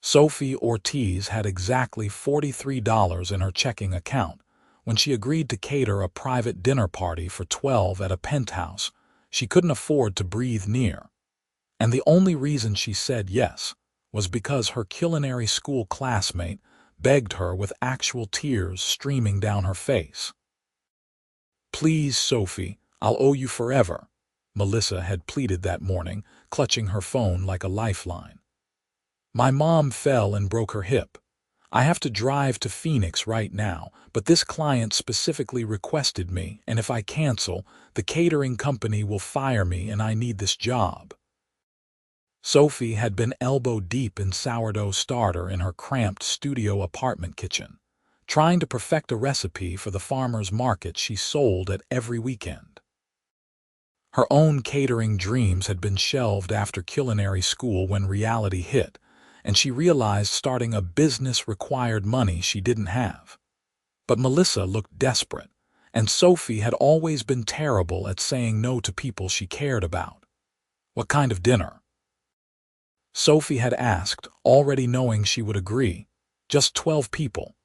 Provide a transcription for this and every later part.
Sophie Ortiz had exactly $43 in her checking account when she agreed to cater a private dinner party for 12 at a penthouse she couldn't afford to breathe near. And the only reason she said yes was because her culinary school classmate begged her with actual tears streaming down her face. "Please, Sophie, I'll owe you forever," Melissa had pleaded that morning, clutching her phone like a lifeline. "My mom fell and broke her hip. I have to drive to Phoenix right now, but this client specifically requested me, and if I cancel, the catering company will fire me and I need this job." Sophie had been elbow-deep in sourdough starter in her cramped studio apartment kitchen, trying to perfect a recipe for the farmer's market she sold at every weekend. Her own catering dreams had been shelved after culinary school when reality hit, and she realized starting a business required money she didn't have. But Melissa looked desperate, and Sophie had always been terrible at saying no to people she cared about. "What kind of dinner?" Sophie had asked, already knowing she would agree. "Just 12 people.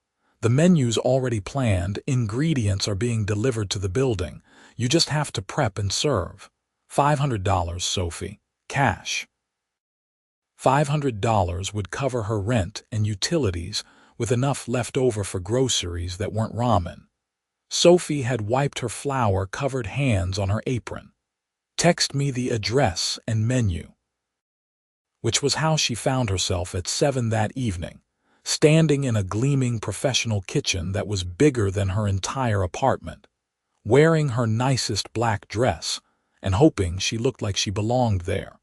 The menu's already planned, ingredients are being delivered to the building. You just have to prep and serve. $500, Sophie. Cash." $500 would cover her rent and utilities, with enough left over for groceries that weren't ramen. Sophie had wiped her flour-covered hands on her apron. "Text me the address and menu." Which was how she found herself at 7 that evening, standing in a gleaming professional kitchen that was bigger than her entire apartment, wearing her nicest black dress and hoping she looked like she belonged there.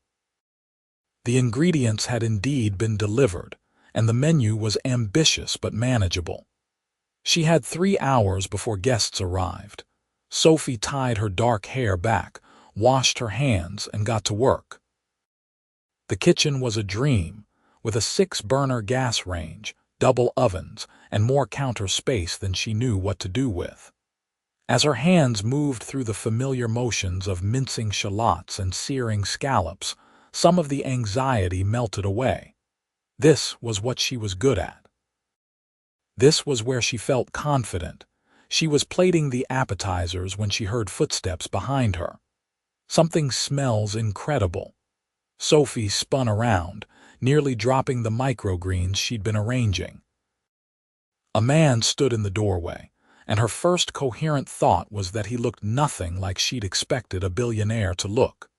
The ingredients had indeed been delivered, and the menu was ambitious but manageable. She had 3 hours before guests arrived. Sophie tied her dark hair back, washed her hands, and got to work. The kitchen was a dream, with a 6-burner gas range, double ovens, and more counter space than she knew what to do with. As her hands moved through the familiar motions of mincing shallots and searing scallops, some of the anxiety melted away. This was what she was good at. This was where she felt confident. She was plating the appetizers when she heard footsteps behind her. "Something smells incredible." Sophie spun around, nearly dropping the microgreens she'd been arranging. A man stood in the doorway, and her first coherent thought was that he looked nothing like she'd expected a billionaire to look.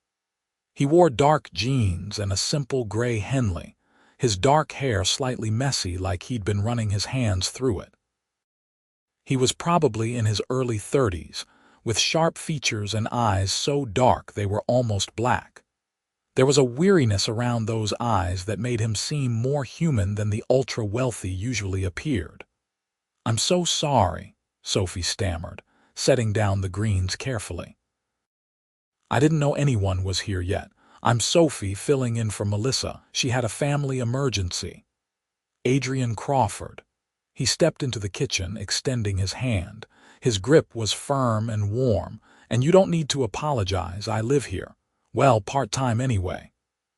He wore dark jeans and a simple gray Henley, his dark hair slightly messy like he'd been running his hands through it. He was probably in his early 30s, with sharp features and eyes so dark they were almost black. There was a weariness around those eyes that made him seem more human than the ultra-wealthy usually appeared. "I'm so sorry," Sophie stammered, setting down the greens carefully. "I didn't know anyone was here yet. I'm Sophie, filling in for Melissa. She had a family emergency." "Adrian Crawford." He stepped into the kitchen, extending his hand. His grip was firm and warm. "And you don't need to apologize. I live here. Well, part-time anyway."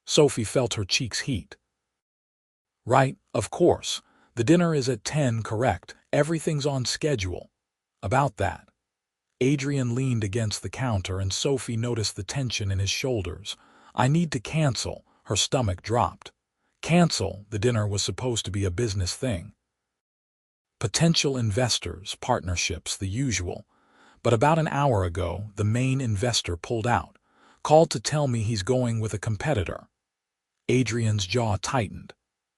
Sophie felt her cheeks heat. "Right, of course. The dinner is at 10, correct? Everything's on schedule." "About that." Adrian leaned against the counter and Sophie noticed the tension in his shoulders. "I need to cancel." Her stomach dropped. Cancel? The dinner was supposed to be a business thing. Potential investors, partnerships, the usual. But about an hour ago, the main investor pulled out. Called to tell me he's going with a competitor. Adrian's jaw tightened.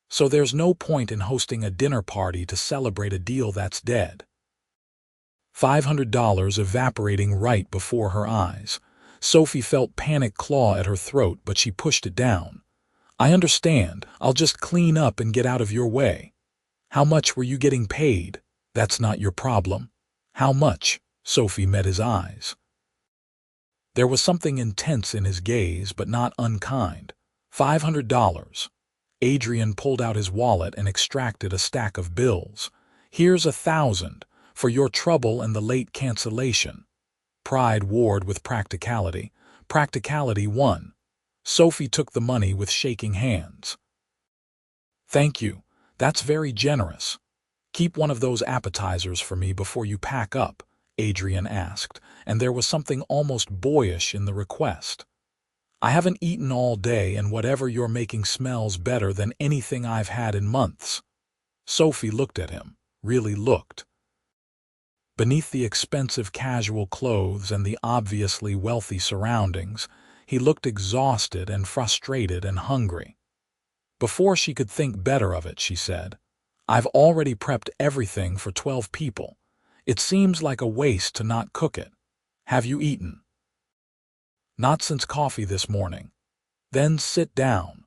So there's no point in hosting a dinner party to celebrate a deal that's dead. $500 evaporating right before her eyes. Sophie felt panic claw at her throat, but she pushed it down. "I understand. I'll just clean up and get out of your way." "How much were you getting paid?" "That's not your problem." "How much?" Sophie met his eyes. There was something intense in his gaze, but not unkind. $500. Adrian pulled out his wallet and extracted a stack of bills. "Here's 1,000 for your trouble and the late cancellation." Pride warred with practicality. Practicality won. Sophie took the money with shaking hands. Thank you. That's very generous. Keep one of those appetizers for me before you pack up, Adrian asked, and there was something almost boyish in the request. I haven't eaten all day, and whatever you're making smells better than anything I've had in months. Sophie looked at him, really looked. Beneath the expensive casual clothes and the obviously wealthy surroundings, he looked exhausted and frustrated and hungry. Before she could think better of it, she said, I've already prepped everything for 12 people. It seems like a waste to not cook it. Have you eaten? Not since coffee this morning. Then sit down.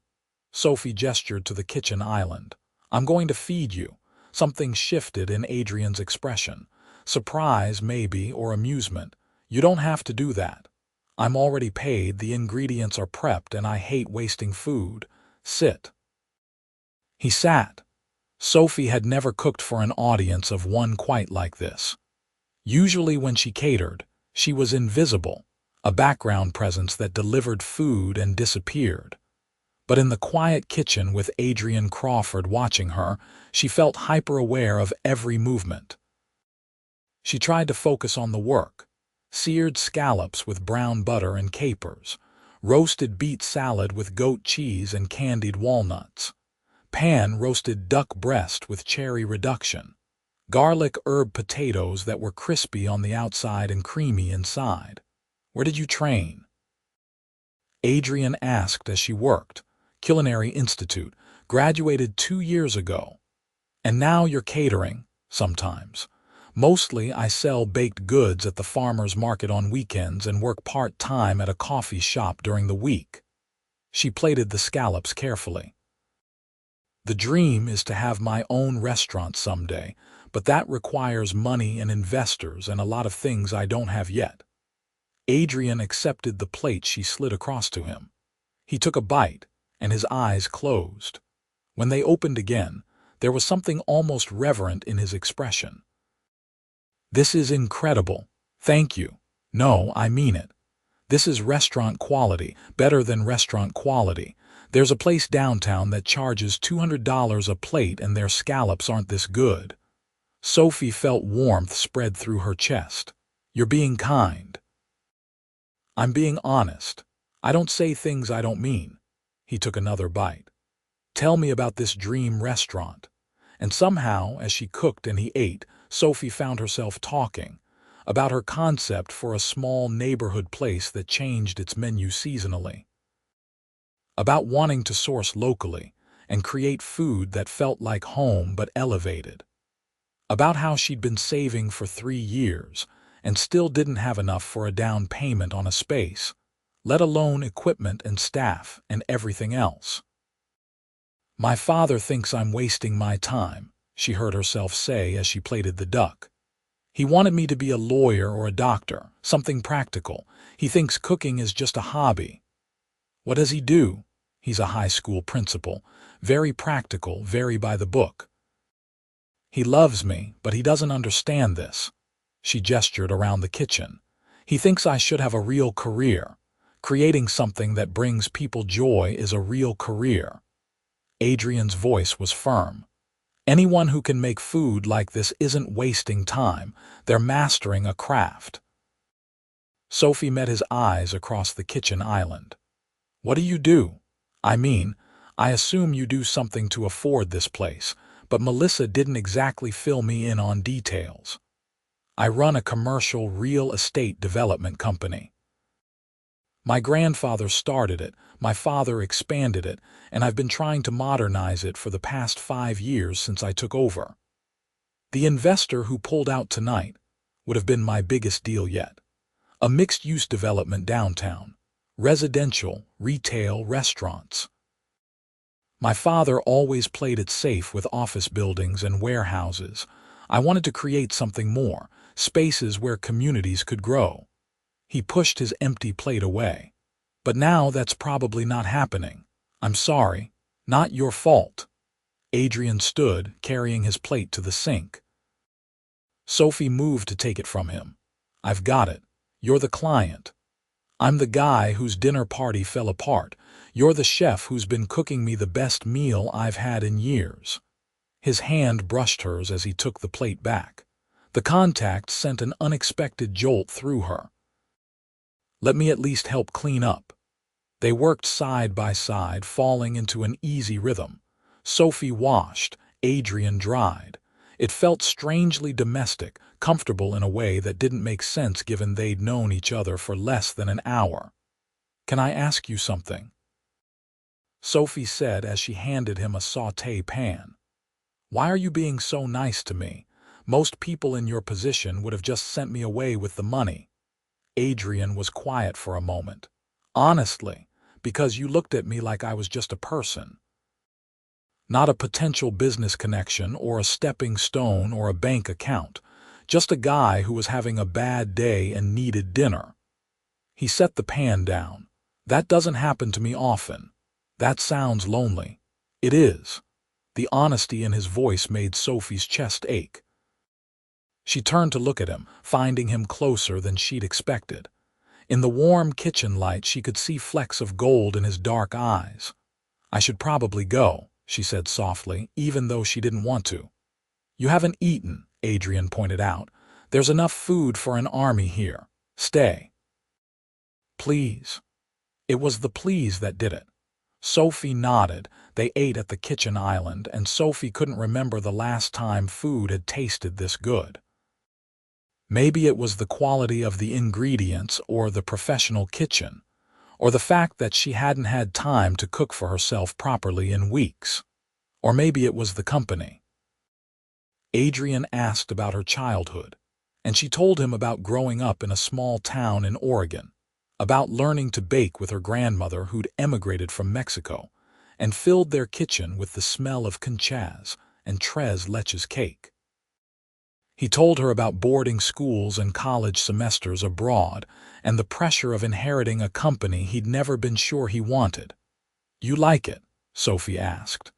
Sophie gestured to the kitchen island. I'm going to feed you. Something shifted in Adrian's expression. Surprise, maybe, or amusement. You don't have to do that. I'm already paid, the ingredients are prepped, and I hate wasting food. Sit. He sat. Sophie had never cooked for an audience of one quite like this. Usually when she catered, she was invisible, a background presence that delivered food and disappeared. But in the quiet kitchen with Adrian Crawford watching her, she felt hyper-aware of every movement. She tried to focus on the work. Seared scallops with brown butter and capers, roasted beet salad with goat cheese and candied walnuts, pan-roasted duck breast with cherry reduction, garlic herb potatoes that were crispy on the outside and creamy inside. Where did you train? Adrian asked as she worked. Culinary Institute, graduated 2 years ago. And now you're catering, sometimes. Mostly I sell baked goods at the farmer's market on weekends and work part-time at a coffee shop during the week. She plated the scallops carefully. The dream is to have my own restaurant someday, but that requires money and investors and a lot of things I don't have yet. Adrian accepted the plate she slid across to him. He took a bite, and his eyes closed. When they opened again, there was something almost reverent in his expression. This is incredible. Thank you. No, I mean it. This is restaurant quality, better than restaurant quality. There's a place downtown that charges $200 a plate and their scallops aren't this good. Sophie felt warmth spread through her chest. You're being kind. I'm being honest. I don't say things I don't mean. He took another bite. Tell me about this dream restaurant. And somehow, as she cooked and he ate, Sophie found herself talking about her concept for a small neighborhood place that changed its menu seasonally. About wanting to source locally and create food that felt like home but elevated. About how she'd been saving for 3 years and still didn't have enough for a down payment on a space, let alone equipment and staff and everything else. My father thinks I'm wasting my time, she heard herself say as she plated the duck. He wanted me to be a lawyer or a doctor, something practical. He thinks cooking is just a hobby. What does he do? He's a high school principal, very practical, very by the book. He loves me, but he doesn't understand this. She gestured around the kitchen. He thinks I should have a real career. Creating something that brings people joy is a real career. Adrian's voice was firm. Anyone who can make food like this isn't wasting time. They're mastering a craft. Sophie met his eyes across the kitchen island. What do you do? I mean, I assume you do something to afford this place, but Melissa didn't exactly fill me in on details. I run a commercial real estate development company. My grandfather started it, my father expanded it, and I've been trying to modernize it for the past 5 years since I took over. The investor who pulled out tonight would have been my biggest deal yet. A mixed-use development downtown. Residential, retail, restaurants. My father always played it safe with office buildings and warehouses. I wanted to create something more, spaces where communities could grow. He pushed his empty plate away. But now that's probably not happening. I'm sorry. Not your fault. Adrian stood, carrying his plate to the sink. Sophie moved to take it from him. I've got it. You're the client. I'm the guy whose dinner party fell apart. You're the chef who's been cooking me the best meal I've had in years." His hand brushed hers as he took the plate back. The contact sent an unexpected jolt through her. "Let me at least help clean up." They worked side by side, falling into an easy rhythm. Sophie washed, Adrian dried. It felt strangely domestic, comfortable in a way that didn't make sense given they'd known each other for less than an hour. "Can I ask you something?" Sophie said as she handed him a sauté pan. "Why are you being so nice to me? Most people in your position would have just sent me away with the money." Adrian was quiet for a moment. "Honestly, because you looked at me like I was just a person. Not a potential business connection or a stepping stone or a bank account. Just a guy who was having a bad day and needed dinner." He set the pan down. "That doesn't happen to me often. That sounds lonely." "It is." The honesty in his voice made Sophie's chest ache. She turned to look at him, finding him closer than she'd expected. In the warm kitchen light, she could see flecks of gold in his dark eyes. "I should probably go," she said softly, even though she didn't want to. "You haven't eaten," Adrian pointed out. "There's enough food for an army here. Stay." "Please." It was the please that did it. Sophie nodded. They ate at the kitchen island, and Sophie couldn't remember the last time food had tasted this good. Maybe it was the quality of the ingredients or the professional kitchen, or the fact that she hadn't had time to cook for herself properly in weeks. Or maybe it was the company. Adrian asked about her childhood, and she told him about growing up in a small town in Oregon, about learning to bake with her grandmother who'd emigrated from Mexico and filled their kitchen with the smell of conchas and tres leches cake. He told her about boarding schools and college semesters abroad and the pressure of inheriting a company he'd never been sure he wanted. "You like it?" Sophie asked.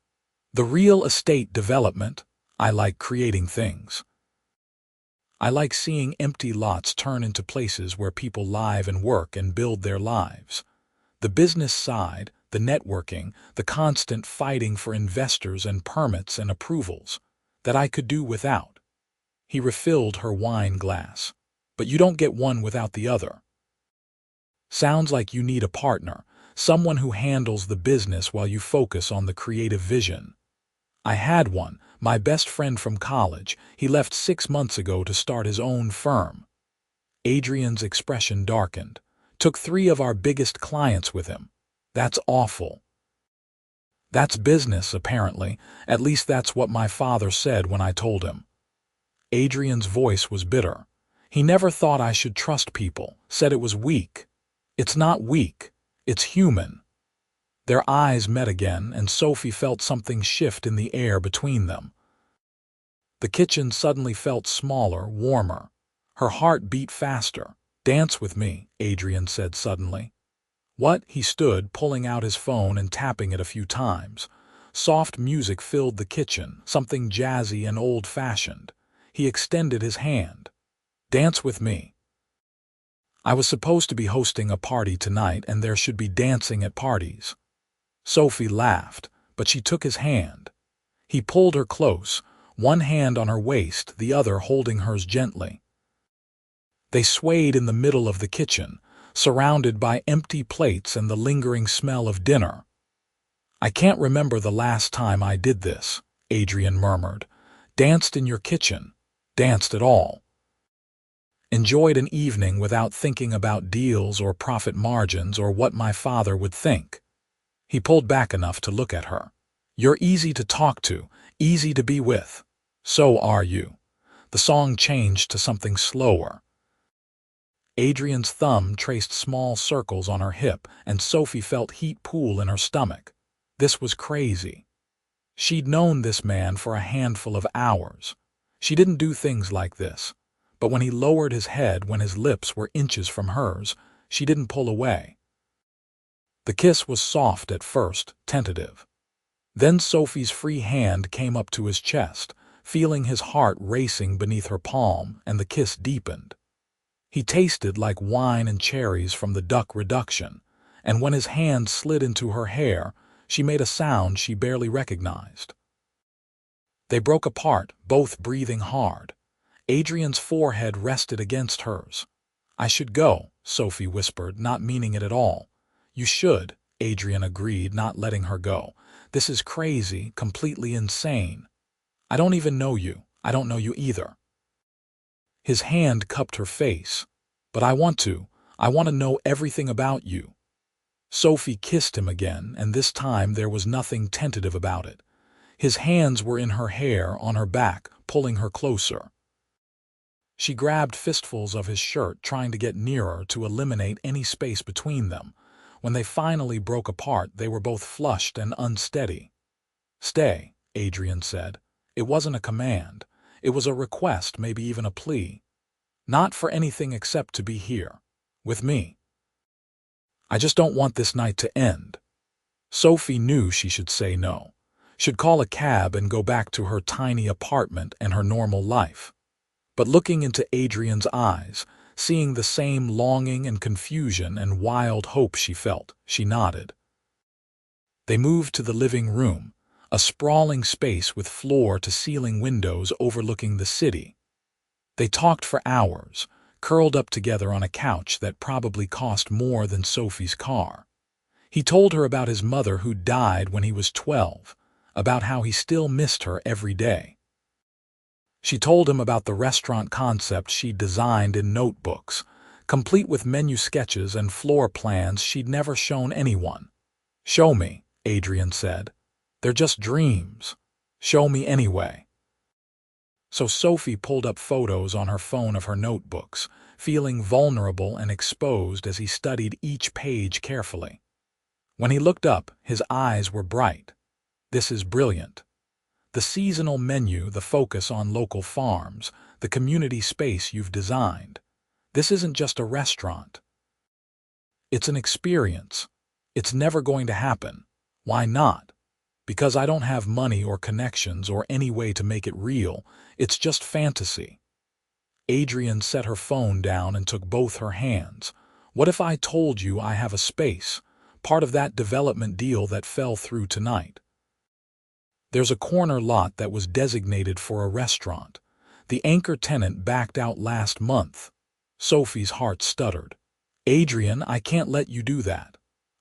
"The real estate development? I like creating things. I like seeing empty lots turn into places where people live and work and build their lives. The business side, the networking, the constant fighting for investors and permits and approvals, that I could do without." He refilled her wine glass. "But you don't get one without the other. Sounds like you need a partner, someone who handles the business while you focus on the creative vision." "I had one, my best friend from college. He left 6 months ago to start his own firm." Adrian's expression darkened. "Took 3 of our biggest clients with him. That's awful." "That's business, apparently. At least that's what my father said when I told him." Adrian's voice was bitter. "He never thought I should trust people, said it was weak." "It's not weak. It's human." Their eyes met again, and Sophie felt something shift in the air between them. The kitchen suddenly felt smaller, warmer. Her heart beat faster. "Dance with me," Adrian said suddenly. "What?" He stood, pulling out his phone and tapping it a few times. Soft music filled the kitchen, something jazzy and old-fashioned. He extended his hand. "Dance with me." "I was supposed to be hosting a party tonight, and there should be dancing at parties." Sophie laughed, but she took his hand. He pulled her close, one hand on her waist, the other holding hers gently. They swayed in the middle of the kitchen, surrounded by empty plates and the lingering smell of dinner. "I can't remember the last time I did this," Adrian murmured. "Danced in your kitchen. Danced at all. Enjoyed an evening without thinking about deals or profit margins or what my father would think." He pulled back enough to look at her. "You're easy to talk to, easy to be with. So are you." The song changed to something slower. Adrian's thumb traced small circles on her hip, and Sophie felt heat pool in her stomach. This was crazy. She'd known this man for a handful of hours. She didn't do things like this. But when he lowered his head, when his lips were inches from hers, she didn't pull away. The kiss was soft at first, tentative. Then Sophie's free hand came up to his chest, feeling his heart racing beneath her palm, and the kiss deepened. He tasted like wine and cherries from the duck reduction, and when his hand slid into her hair, she made a sound she barely recognized. They broke apart, both breathing hard. Adrian's forehead rested against hers. "I should go," Sophie whispered, not meaning it at all. "You should," Adrian agreed, not letting her go. "This is crazy, completely insane. I don't even know you. I don't know you either." His hand cupped her face. "But I want to. I want to know everything about you." Sophie kissed him again, and this time there was nothing tentative about it. His hands were in her hair, on her back, pulling her closer. She grabbed fistfuls of his shirt, trying to get nearer to eliminate any space between them. When they finally broke apart, they were both flushed and unsteady. "Stay," Adrian said. It wasn't a command. It was a request, maybe even a plea. "Not for anything except to be here. With me. I just don't want this night to end." Sophie knew she should say no. Should call a cab and go back to her tiny apartment and her normal life. But looking into Adrian's eyes, seeing the same longing and confusion and wild hope she felt, she nodded. They moved to the living room, a sprawling space with floor-to-ceiling windows overlooking the city. They talked for hours, curled up together on a couch that probably cost more than Sophie's car. He told her about his mother who died when he was 12, about how he still missed her every day. She told him about the restaurant concept she'd designed in notebooks, complete with menu sketches and floor plans she'd never shown anyone. "Show me," Adrian said. "They're just dreams. Show me anyway." So Sophie pulled up photos on her phone of her notebooks, feeling vulnerable and exposed as he studied each page carefully. When he looked up, his eyes were bright. "This is brilliant. The seasonal menu, the focus on local farms, the community space you've designed. This isn't just a restaurant. It's an experience. It's never going to happen. Why not? Because I don't have money or connections or any way to make it real. It's just fantasy." Adrian set her phone down and took both her hands. "What if I told you I have a space, part of that development deal that fell through tonight? There's a corner lot that was designated for a restaurant. The anchor tenant backed out last month." Sophie's heart stuttered. "Adrian, I can't let you do that.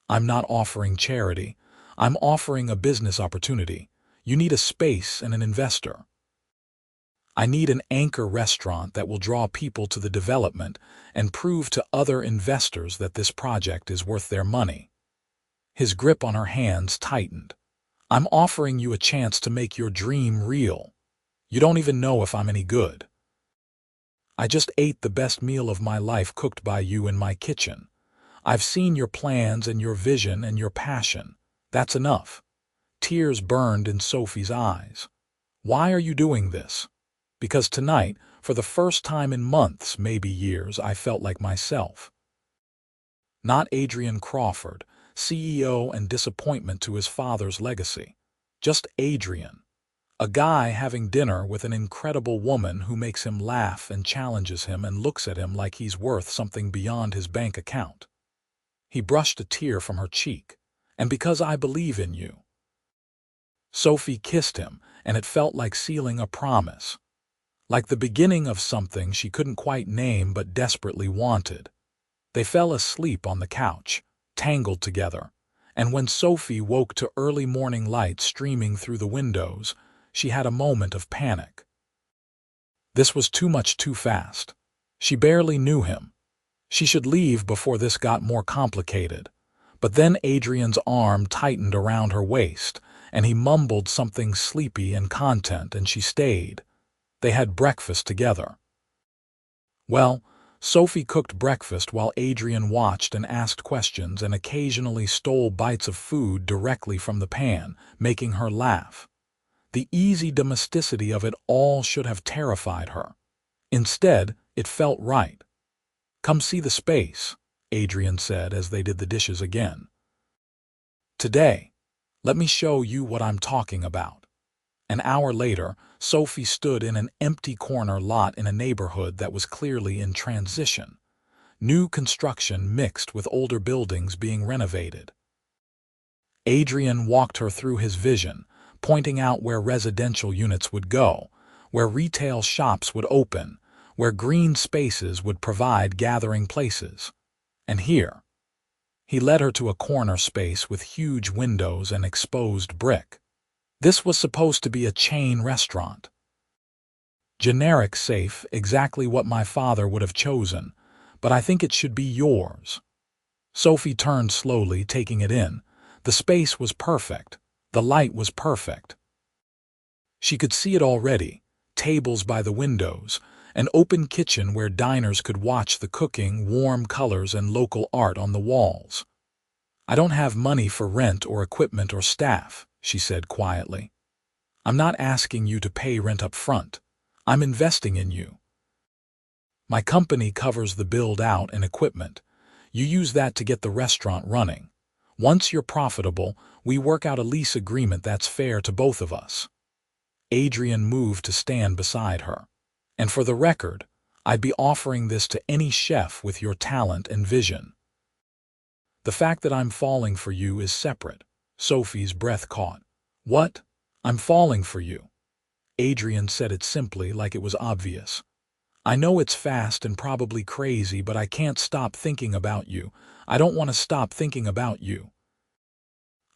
I'm not offering charity. I'm offering a business opportunity. You need a space and an investor. I need an anchor restaurant that will draw people to the development and prove to other investors that this project is worth their money." His grip on her hands tightened. "I'm offering you a chance to make your dream real. You don't even know if I'm any good. I just ate the best meal of my life cooked by you in my kitchen. I've seen your plans and your vision and your passion. That's enough." Tears burned in Sophie's eyes. "Why are you doing this?" "Because tonight, for the first time in months, maybe years, I felt like myself. Not Adrian Crawford, CEO and disappointment to his father's legacy. Just Adrian. A guy having dinner with an incredible woman who makes him laugh and challenges him and looks at him like he's worth something beyond his bank account." He brushed a tear from her cheek. "And because I believe in you." Sophie kissed him, and it felt like sealing a promise. Like the beginning of something she couldn't quite name but desperately wanted. They fell asleep on the couch, tangled together, and when Sophie woke to early morning light streaming through the windows, she had a moment of panic. This was too much too fast. She barely knew him. She should leave before this got more complicated. But then Adrian's arm tightened around her waist, and he mumbled something sleepy and content, and she stayed. They had breakfast together. Well, Sophie cooked breakfast while Adrian watched and asked questions and occasionally stole bites of food directly from the pan, making her laugh. The easy domesticity of it all should have terrified her. Instead, it felt right. "Come see the space," Adrian said as they did the dishes again. "Today, let me show you what I'm talking about." An hour later, Sophie stood in an empty corner lot in a neighborhood that was clearly in transition. New construction mixed with older buildings being renovated. Adrian walked her through his vision, pointing out where residential units would go, where retail shops would open, where green spaces would provide gathering places. And here, he led her to a corner space with huge windows and exposed brick. This was supposed to be a chain restaurant. Generic, safe, exactly what my father would have chosen, but I think it should be yours. Sophie turned slowly, taking it in. The space was perfect. The light was perfect. She could see it already, tables by the windows, an open kitchen where diners could watch the cooking, warm colors and local art on the walls. "I don't have money for rent or equipment or staff," she said quietly. "I'm not asking you to pay rent up front. I'm investing in you. My company covers the build-out and equipment. You use that to get the restaurant running. Once you're profitable, we work out a lease agreement that's fair to both of us." Adrian moved to stand beside her. "And for the record, I'd be offering this to any chef with your talent and vision. The fact that I'm falling for you is separate." Sophie's breath caught. "What? I'm falling for you?" Adrian said it simply, like it was obvious. "I know it's fast and probably crazy, but I can't stop thinking about you. I don't want to stop thinking about you."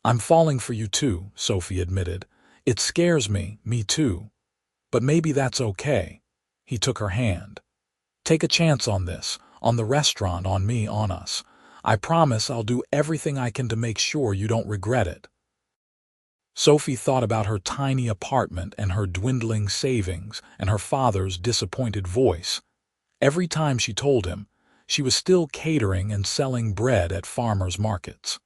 "I'm falling for you too," Sophie admitted. "It scares me too. But maybe that's okay." He took her hand. "Take a chance on this, on the restaurant, on me, on us. I promise I'll do everything I can to make sure you don't regret it." Sophie thought about her tiny apartment and her dwindling savings and her father's disappointed voice. Every time she told him, she was still catering and selling bread at farmers' markets.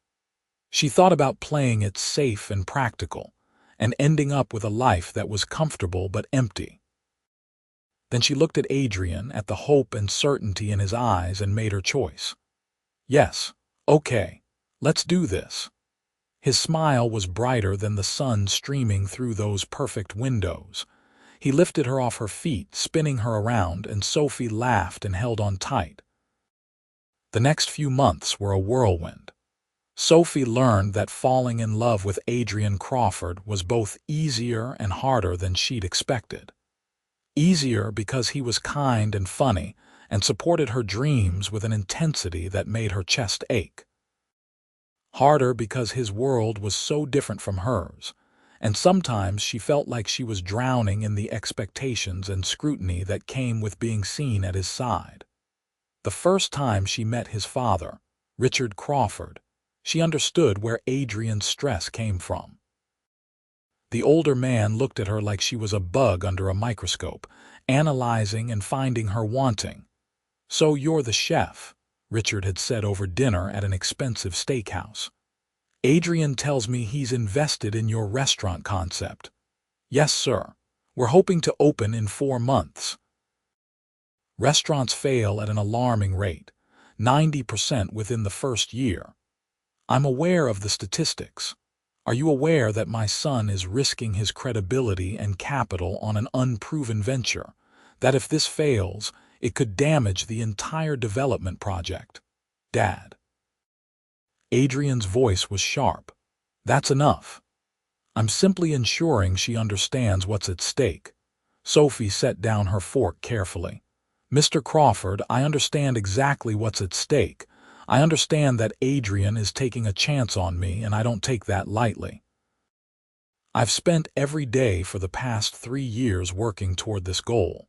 She thought about playing it safe and practical, and ending up with a life that was comfortable but empty. Then she looked at Adrian, at the hope and certainty in his eyes, and made her choice. "Yes, okay, let's do this." His smile was brighter than the sun streaming through those perfect windows. He lifted her off her feet, spinning her around, and Sophie laughed and held on tight. The next few months were a whirlwind. Sophie learned that falling in love with Adrian Crawford was both easier and harder than she'd expected. Easier because he was kind and funny and supported her dreams with an intensity that made her chest ache. Harder because his world was so different from hers, and sometimes she felt like she was drowning in the expectations and scrutiny that came with being seen at his side. The first time she met his father, Richard Crawford, she understood where Adrian's stress came from. The older man looked at her like she was a bug under a microscope, analyzing and finding her wanting. "So you're the chef," Richard had said over dinner at an expensive steakhouse. "Adrian tells me he's invested in your restaurant concept." "Yes, sir. We're hoping to open in 4 months. Restaurants fail at an alarming rate, 90% within the first year. I'm aware of the statistics. Are you aware that my son is risking his credibility and capital on an unproven venture, that if this fails, it could damage the entire development project? Dad." Adrian's voice was sharp. "That's enough. I'm simply ensuring she understands what's at stake." Sophie set down her fork carefully. "Mr. Crawford, I understand exactly what's at stake. I understand that Adrian is taking a chance on me, and I don't take that lightly. I've spent every day for the past 3 years working toward this goal.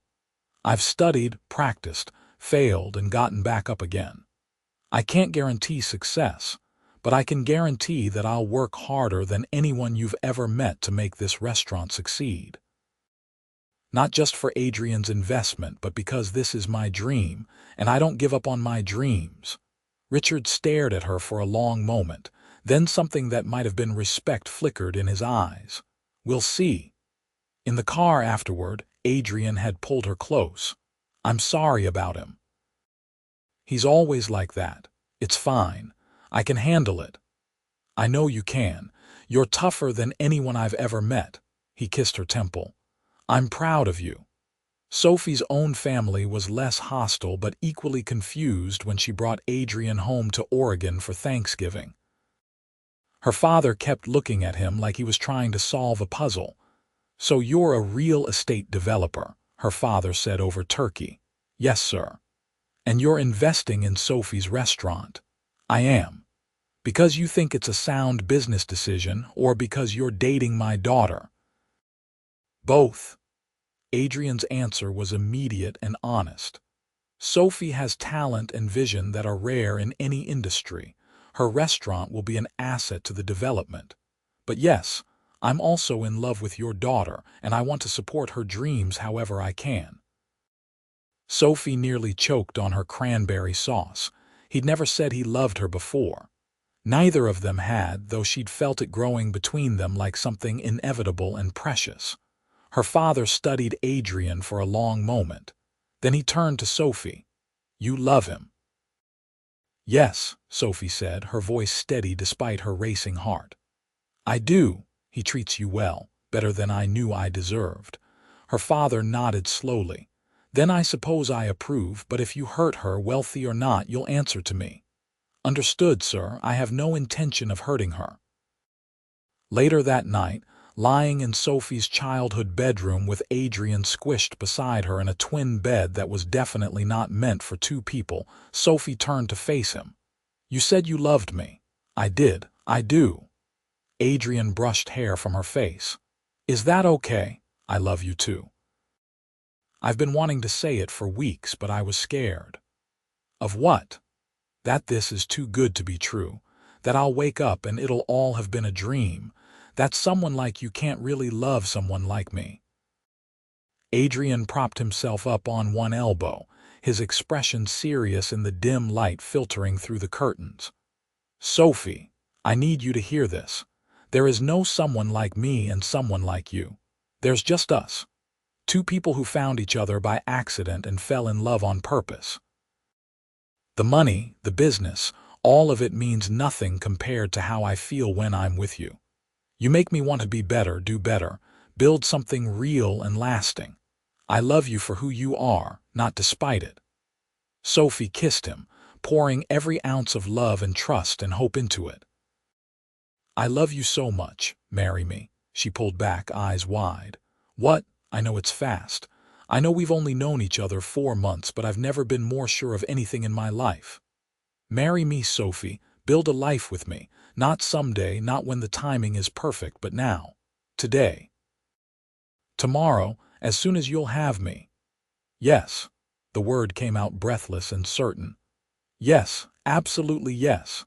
I've studied, practiced, failed, and gotten back up again. I can't guarantee success, but I can guarantee that I'll work harder than anyone you've ever met to make this restaurant succeed. Not just for Adrian's investment, but because this is my dream, and I don't give up on my dreams." Richard stared at her for a long moment, then something that might have been respect flickered in his eyes. "We'll see." In the car afterward, Adrian had pulled her close. "I'm sorry about him. He's always like that. It's fine. I can handle it." "I know you can. You're tougher than anyone I've ever met." He kissed her temple. I'm proud of you. Sophie's own family was less hostile but equally confused when she brought Adrian home to Oregon for Thanksgiving. Her father kept looking at him like he was trying to solve a puzzle. "So you're a real estate developer," her father said over turkey. "Yes, sir." "And you're investing in Sophie's restaurant?" "I am." "Because you think it's a sound business decision, or because you're dating my daughter?" "Both." Adrian's answer was immediate and honest. "Sophie has talent and vision that are rare in any industry. Her restaurant will be an asset to the development. But yes, I'm also in love with your daughter, and I want to support her dreams however I can." Sophie nearly choked on her cranberry sauce. He'd never said he loved her before. Neither of them had, though she'd felt it growing between them like something inevitable and precious. Her father studied Adrian for a long moment. Then he turned to Sophie. "You love him?" "Yes," Sophie said, her voice steady despite her racing heart. "I do. He treats you well, better than I knew I deserved." Her father nodded slowly. "Then I suppose I approve, but if you hurt her, wealthy or not, you'll answer to me." "Understood, sir. I have no intention of hurting her." Later that night, lying in Sophie's childhood bedroom with Adrian squished beside her in a twin bed that was definitely not meant for two people, Sophie turned to face him. "You said you loved me." "I did. I do." Adrian brushed hair from her face. "Is that okay? I love you too." "I've been wanting to say it for weeks, but I was scared." "Of what?" "That this is too good to be true. That I'll wake up and it'll all have been a dream. That someone like you can't really love someone like me." Adrian propped himself up on one elbow, his expression serious in the dim light filtering through the curtains. "Sophie, I need you to hear this. There is no someone like me and someone like you. There's just us. Two people who found each other by accident and fell in love on purpose. The money, the business, all of it means nothing compared to how I feel when I'm with you. You make me want to be better, do better, build something real and lasting. I love you for who you are, not despite it." Sophie kissed him, pouring every ounce of love and trust and hope into it. "I love you so much. Marry me." She pulled back, eyes wide. "What? I know it's fast. I know we've only known each other 4 months, but I've never been more sure of anything in my life. Marry me, Sophie. Build a life with me. Not someday, not when the timing is perfect, but now. Today. Tomorrow, as soon as you'll have me." "Yes." The word came out breathless and certain. "Yes, absolutely yes."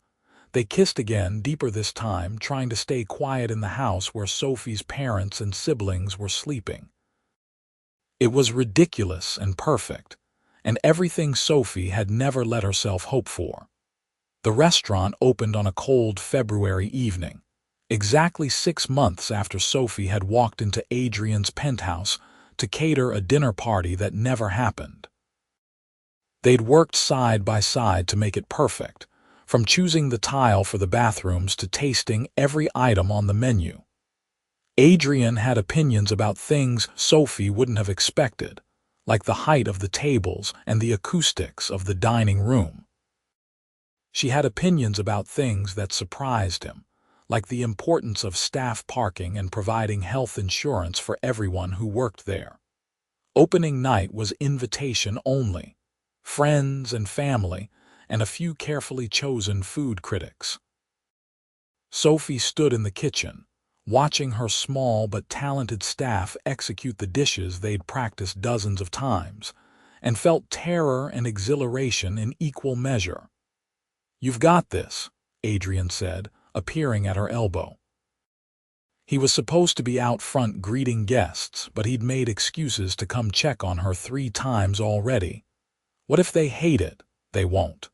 They kissed again, deeper this time, trying to stay quiet in the house where Sophie's parents and siblings were sleeping. It was ridiculous and perfect, and everything Sophie had never let herself hope for. The restaurant opened on a cold February evening, exactly 6 months after Sophie had walked into Adrian's penthouse to cater a dinner party that never happened. They'd worked side by side to make it perfect, from choosing the tile for the bathrooms to tasting every item on the menu. Adrian had opinions about things Sophie wouldn't have expected, like the height of the tables and the acoustics of the dining room. She had opinions about things that surprised him, like the importance of staff parking and providing health insurance for everyone who worked there. Opening night was invitation only, friends and family, and a few carefully chosen food critics. Sophie stood in the kitchen, watching her small but talented staff execute the dishes they'd practiced dozens of times, and felt terror and exhilaration in equal measure. "You've got this," Adrian said, appearing at her elbow. He was supposed to be out front greeting guests, but he'd made excuses to come check on her 3 times already. What if they hate it? They won't.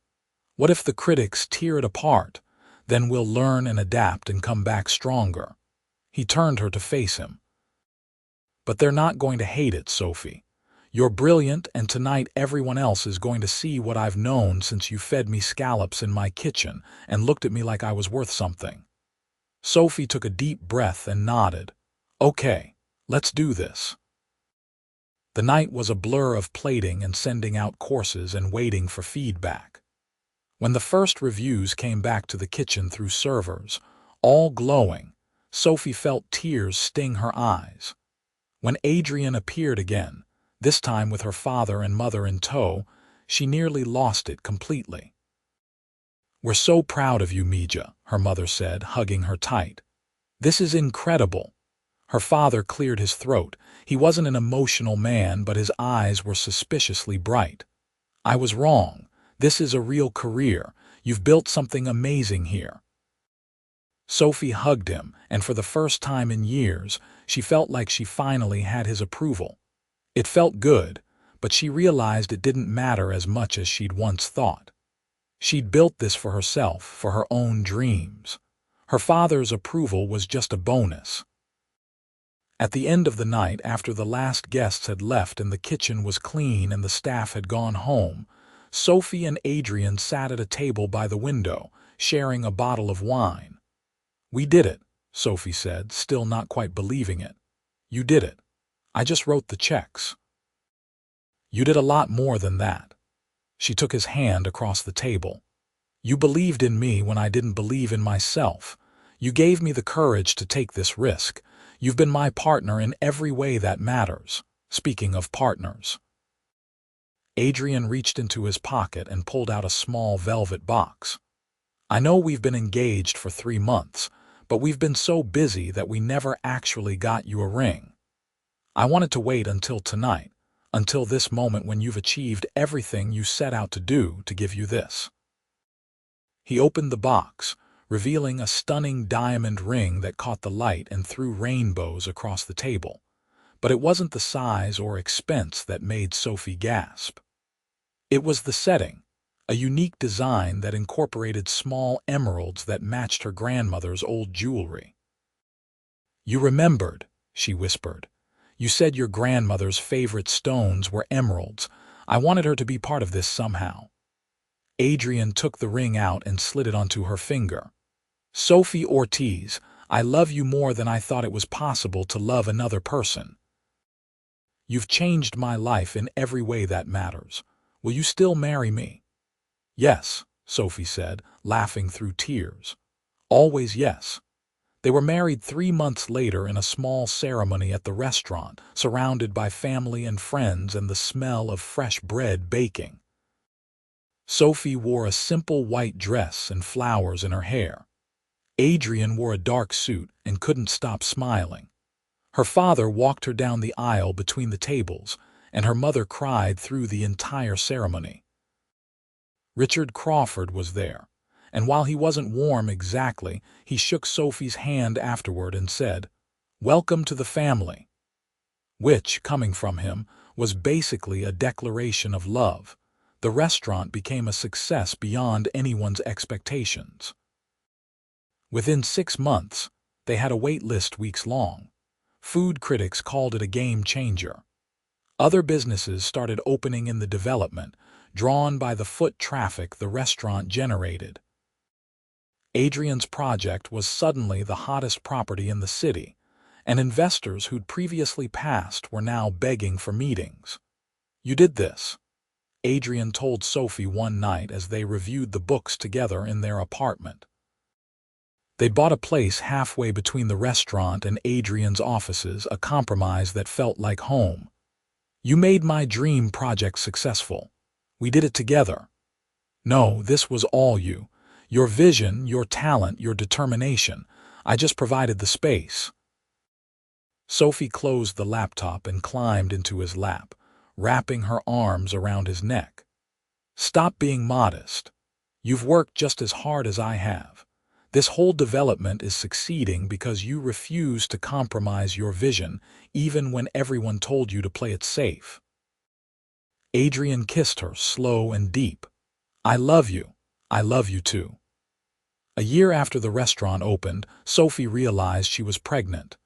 What if the critics tear it apart? Then we'll learn and adapt and come back stronger. He turned her to face him. "But they're not going to hate it, Sophie. You're brilliant, and tonight everyone else is going to see what I've known since you fed me scallops in my kitchen and looked at me like I was worth something." Sophie took a deep breath and nodded. "Okay." Let's do this. The night was a blur of plating and sending out courses and waiting for feedback. When the first reviews came back to the kitchen through servers, all glowing, Sophie felt tears sting her eyes. When Adrian appeared again, this time with her father and mother in tow, she nearly lost it completely. "We're so proud of you, Mija," her mother said, hugging her tight. "This is incredible." Her father cleared his throat. He wasn't an emotional man, but his eyes were suspiciously bright. "I was wrong. This is a real career. You've built something amazing here." Sophie hugged him, and for the first time in years, she felt like she finally had his approval. It felt good, but she realized it didn't matter as much as she'd once thought. She'd built this for herself, for her own dreams. Her father's approval was just a bonus. At the end of the night, after the last guests had left and the kitchen was clean and the staff had gone home, Sophie and Adrian sat at a table by the window, sharing a bottle of wine. "We did it," Sophie said, still not quite believing it. "You did it. I just wrote the checks." "You did a lot more than that." She took his hand across the table. "You believed in me when I didn't believe in myself. You gave me the courage to take this risk. You've been my partner in every way that matters." Speaking of partners. Adrian reached into his pocket and pulled out a small velvet box. "I know we've been engaged for 3 months, but we've been so busy that we never actually got you a ring. I wanted to wait until tonight, until this moment when you've achieved everything you set out to do, to give you this." He opened the box, revealing a stunning diamond ring that caught the light and threw rainbows across the table. But it wasn't the size or expense that made Sophie gasp. It was the setting, a unique design that incorporated small emeralds that matched her grandmother's old jewelry. "You remembered," she whispered. "You said your grandmother's favorite stones were emeralds. I wanted her to be part of this somehow." Adrian took the ring out and slid it onto her finger. "Sophie Ortiz, I love you more than I thought it was possible to love another person. You've changed my life in every way that matters. Will you still marry me?" "Yes," Sophie said, laughing through tears. "Always yes." They were married 3 months later in a small ceremony at the restaurant, surrounded by family and friends and the smell of fresh bread baking. Sophie wore a simple white dress and flowers in her hair. Adrian wore a dark suit and couldn't stop smiling. Her father walked her down the aisle between the tables, and her mother cried through the entire ceremony. Richard Crawford was there, and while he wasn't warm exactly, he shook Sophie's hand afterward and said, "Welcome to the family," which, coming from him, was basically a declaration of love. The restaurant became a success beyond anyone's expectations. Within 6 months, they had a wait list weeks long. Food critics called it a game changer. Other businesses started opening in the development, drawn by the foot traffic the restaurant generated. Adrian's project was suddenly the hottest property in the city, and investors who'd previously passed were now begging for meetings. "You did this," Adrian told Sophie one night as they reviewed the books together in their apartment. They bought a place halfway between the restaurant and Adrian's offices, a compromise that felt like home. "You made my dream project successful. We did it together. No, this was all you. Your vision, your talent, your determination. I just provided the space." Sophie closed the laptop and climbed into his lap, wrapping her arms around his neck. "Stop being modest. You've worked just as hard as I have. This whole development is succeeding because you refuse to compromise your vision, even when everyone told you to play it safe." Adrian kissed her, slow and deep. "I love you. I love you too." A year after the restaurant opened, Sophie realized she was pregnant.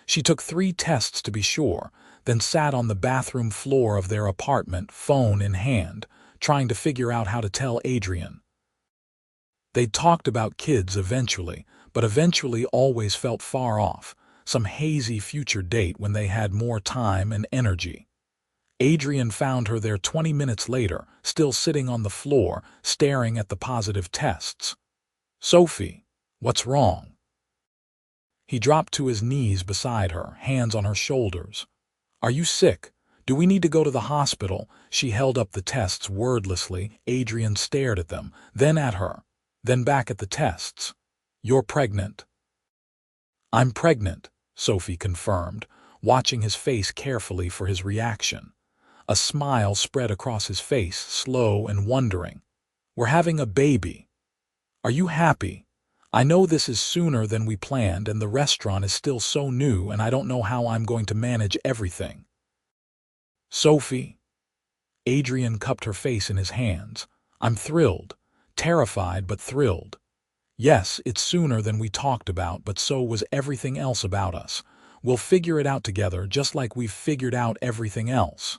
She took 3 tests to be sure, then sat on the bathroom floor of their apartment, phone in hand, trying to figure out how to tell Adrian. They talked about kids eventually, but eventually always felt far off. some hazy future date when they had more time and energy. Adrian found her there 20 minutes later, still sitting on the floor, staring at the positive tests. "Sophie, what's wrong?" He dropped to his knees beside her, hands on her shoulders. "Are you sick? Do we need to go to the hospital?" She held up the tests wordlessly. Adrian stared at them, then at her, then back at the tests. "You're pregnant." "I'm pregnant," Sophie confirmed, watching his face carefully for his reaction. A smile spread across his face, slow and wondering. "We're having a baby. Are you happy? I know this is sooner than we planned, and the restaurant is still so new, and I don't know how I'm going to manage everything." "Sophie." Adrian cupped her face in his hands. "I'm thrilled. Terrified, but thrilled. Yes, it's sooner than we talked about, but so was everything else about us. We'll figure it out together, just like we've figured out everything else."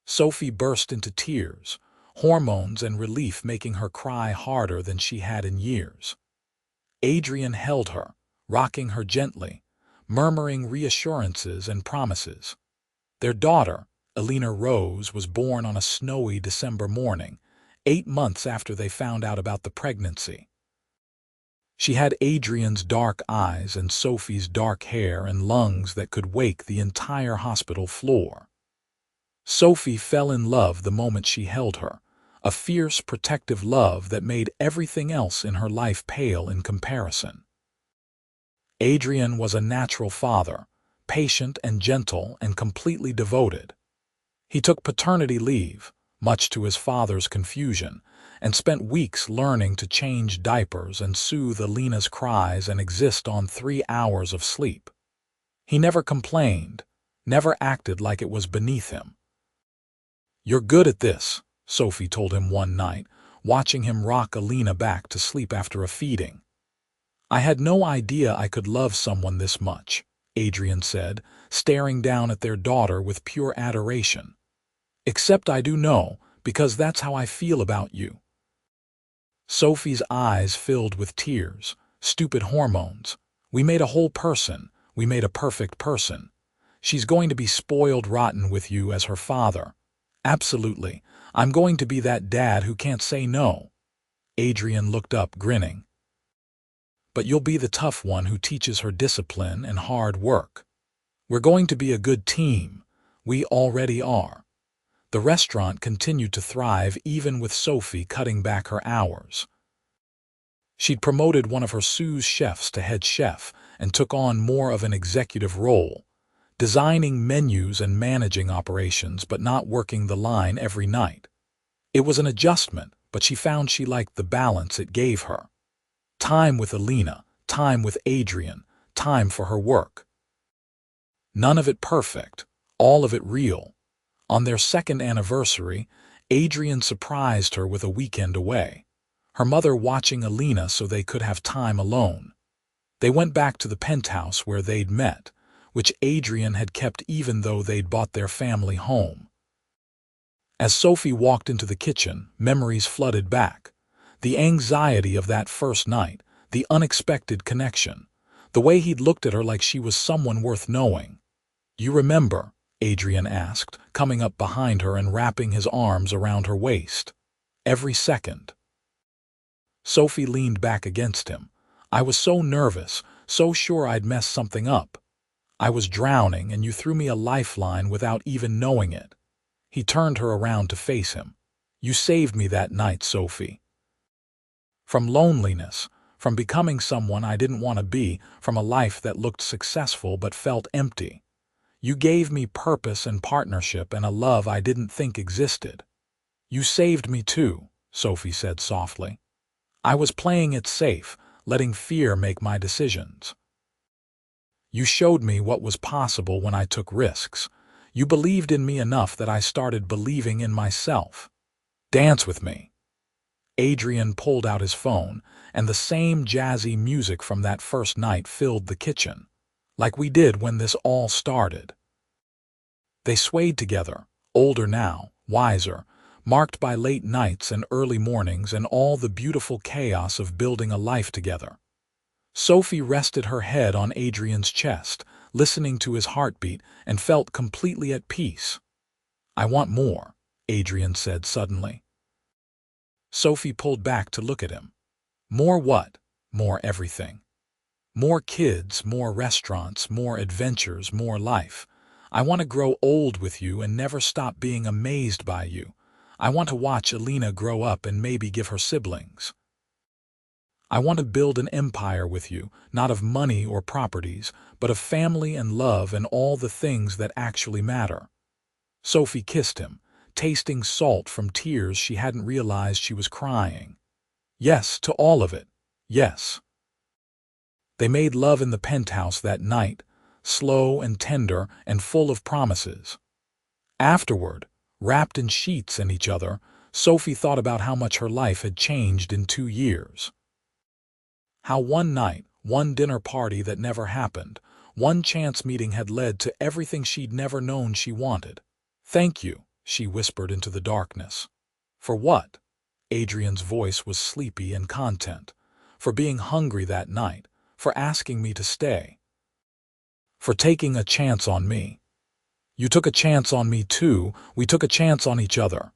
Sophie burst into tears, hormones and relief making her cry harder than she had in years. Adrian held her, rocking her gently, murmuring reassurances and promises. Their daughter, Elena Rose, was born on a snowy December morning, 8 months after they found out about the pregnancy. She had Adrian's dark eyes and Sophie's dark hair and lungs that could wake the entire hospital floor. Sophie fell in love the moment she held her, a fierce, protective love that made everything else in her life pale in comparison. Adrian was a natural father, patient and gentle and completely devoted. He took paternity leave, much to his father's confusion, and spent weeks learning to change diapers and soothe Elena's cries and exist on 3 hours of sleep. He never complained, never acted like it was beneath him. "You're good at this," Sophie told him one night, watching him rock Elena back to sleep after a feeding. "I had no idea I could love someone this much," Adrian said, staring down at their daughter with pure adoration. "Except I do know, because that's how I feel about you." Sophie's eyes filled with tears. "Stupid hormones. We made a whole person. We made a perfect person. She's going to be spoiled rotten with you as her father. Absolutely. I'm going to be that dad who can't say no." Adrian looked up, grinning. "But you'll be the tough one who teaches her discipline and hard work. We're going to be a good team. We already are." The restaurant continued to thrive even with Sophie cutting back her hours. She'd promoted one of her sous chefs to head chef and took on more of an executive role, designing menus and managing operations but not working the line every night. It was an adjustment, but she found she liked the balance it gave her. Time with Elena, time with Adrian, time for her work. None of it perfect, all of it real. On their 2nd anniversary, Adrian surprised her with a weekend away, her mother watching Elena so they could have time alone. They went back to the penthouse where they'd met, which Adrian had kept even though they'd bought their family home. As Sophie walked into the kitchen, memories flooded back. The anxiety of that first night, the unexpected connection, the way he'd looked at her like she was someone worth knowing. "You remember?" Adrian asked, coming up behind her and wrapping his arms around her waist. "Every second." Sophie leaned back against him. "I was so nervous, so sure I'd mess something up. I was drowning and you threw me a lifeline without even knowing it." He turned her around to face him. "You saved me that night, Sophie. From loneliness, from becoming someone I didn't want to be, from a life that looked successful but felt empty. You gave me purpose and partnership and a love I didn't think existed." "You saved me too," Sophie said softly. "I was playing it safe, letting fear make my decisions. You showed me what was possible when I took risks. You believed in me enough that I started believing in myself. Dance with me." Adrian pulled out his phone, and the same jazzy music from that first night filled the kitchen, like we did when this all started. They swayed together, older now, wiser, marked by late nights and early mornings and all the beautiful chaos of building a life together. Sophie rested her head on Adrian's chest, listening to his heartbeat, and felt completely at peace. "I want more," Adrian said suddenly. Sophie pulled back to look at him. "More what?" "More everything. More kids, more restaurants, more adventures, more life. I want to grow old with you and never stop being amazed by you. I want to watch Alina grow up and maybe give her siblings. I want to build an empire with you, not of money or properties, but of family and love and all the things that actually matter." Sophie kissed him, tasting salt from tears she hadn't realized she was crying. Yes, to all of it. Yes. They made love in the penthouse that night, slow and tender and full of promises. Afterward, wrapped in sheets and each other, Sophie thought about how much her life had changed in 2 years. How one night, one dinner party that never happened, one chance meeting had led to everything she'd never known she wanted. "Thank you," she whispered into the darkness. "For what?" Adrian's voice was sleepy and content. "For being hungry that night, for asking me to stay, for taking a chance on me. You took a chance on me too, we took a chance on each other."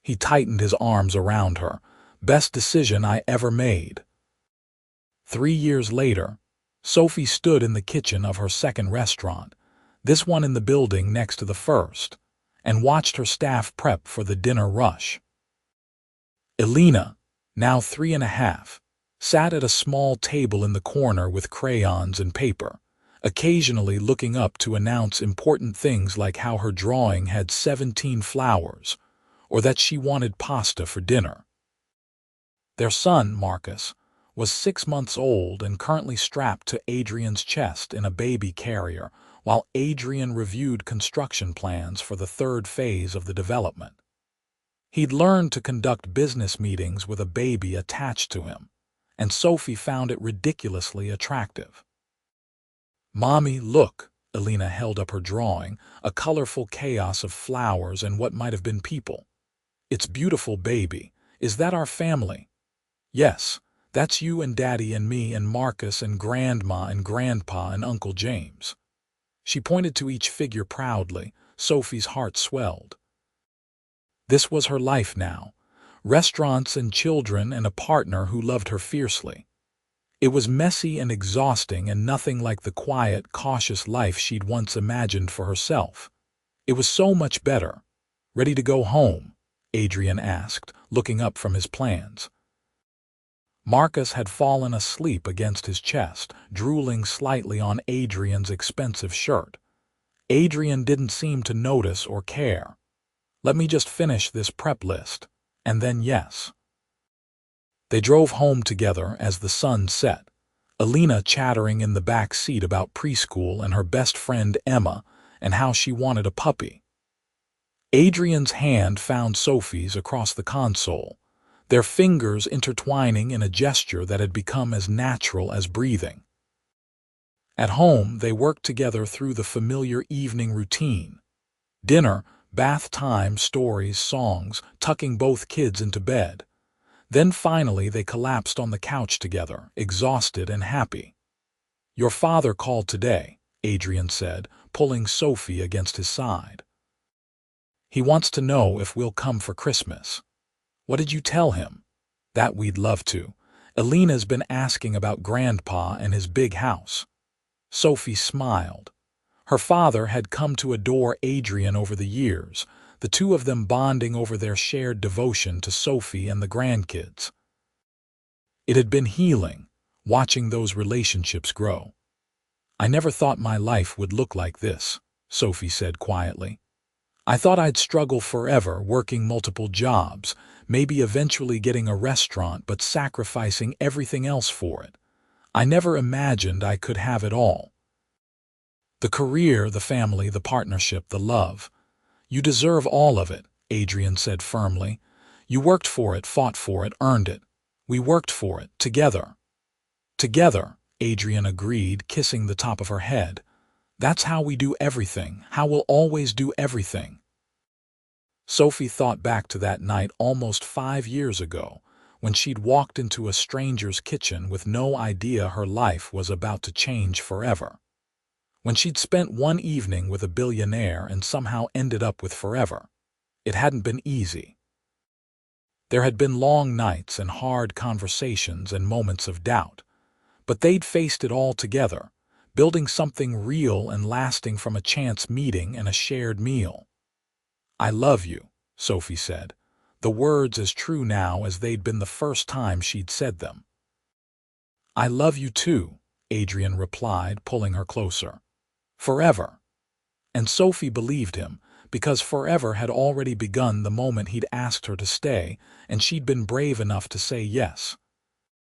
He tightened his arms around her. "Best decision I ever made." 3 years later, Sophie stood in the kitchen of her second restaurant, this one in the building next to the first, and watched her staff prep for the dinner rush. Alina, now 3.5, sat at a small table in the corner with crayons and paper, occasionally looking up to announce important things like how her drawing had 17 flowers, or that she wanted pasta for dinner. Their son, Marcus, was 6 months old and currently strapped to Adrian's chest in a baby carrier, while Adrian reviewed construction plans for the 3rd phase of the development. He'd learned to conduct business meetings with a baby attached to him, and Sophie found it ridiculously attractive. "Mommy, look," Alina held up her drawing, a colorful chaos of flowers and what might have been people. "It's beautiful, baby. Is that our family?" "Yes, that's you and Daddy and me and Marcus and Grandma and Grandpa and Uncle James." She pointed to each figure proudly. Sophie's heart swelled. This was her life now. Restaurants and children and a partner who loved her fiercely. It was messy and exhausting and nothing like the quiet, cautious life she'd once imagined for herself. It was so much better. "Ready to go home?" Adrian asked, looking up from his plans. Marcus had fallen asleep against his chest, drooling slightly on Adrian's expensive shirt. Adrian didn't seem to notice or care. "Let me just finish this prep list, and then yes." They drove home together as the sun set, Alina chattering in the back seat about preschool and her best friend Emma and how she wanted a puppy. Adrian's hand found Sophie's across the console, their fingers intertwining in a gesture that had become as natural as breathing. At home, they worked together through the familiar evening routine. Dinner, bath time, stories, songs, tucking both kids into bed. Then finally they collapsed on the couch together, exhausted and happy. "Your father called today," Adrian said, pulling Sophie against his side. "He wants to know if we'll come for Christmas." "What did you tell him?" "That we'd love to. Alina's been asking about Grandpa and his big house." Sophie smiled. Her father had come to adore Adrian over the years, the two of them bonding over their shared devotion to Sophie and the grandkids. It had been healing, watching those relationships grow. "I never thought my life would look like this," Sophie said quietly. "I thought I'd struggle forever, working multiple jobs, maybe eventually getting a restaurant but sacrificing everything else for it. I never imagined I could have it all. The career, the family, the partnership, the love. You deserve all of it," Adrian said firmly. "You worked for it, fought for it, earned it. We worked for it, together." "Together," Adrian agreed, kissing the top of her head. "That's how we do everything, how we'll always do everything." Sophie thought back to that night almost 5 years ago, when she'd walked into a stranger's kitchen with no idea her life was about to change forever. When she'd spent one evening with a billionaire and somehow ended up with forever. It hadn't been easy. There had been long nights and hard conversations and moments of doubt, but they'd faced it all together, building something real and lasting from a chance meeting and a shared meal. "I love you," Sophie said, the words as true now as they'd been the first time she'd said them. "I love you too," Adrian replied, pulling her closer. "Forever." And Sophie believed him, because forever had already begun the moment he'd asked her to stay, and she'd been brave enough to say yes.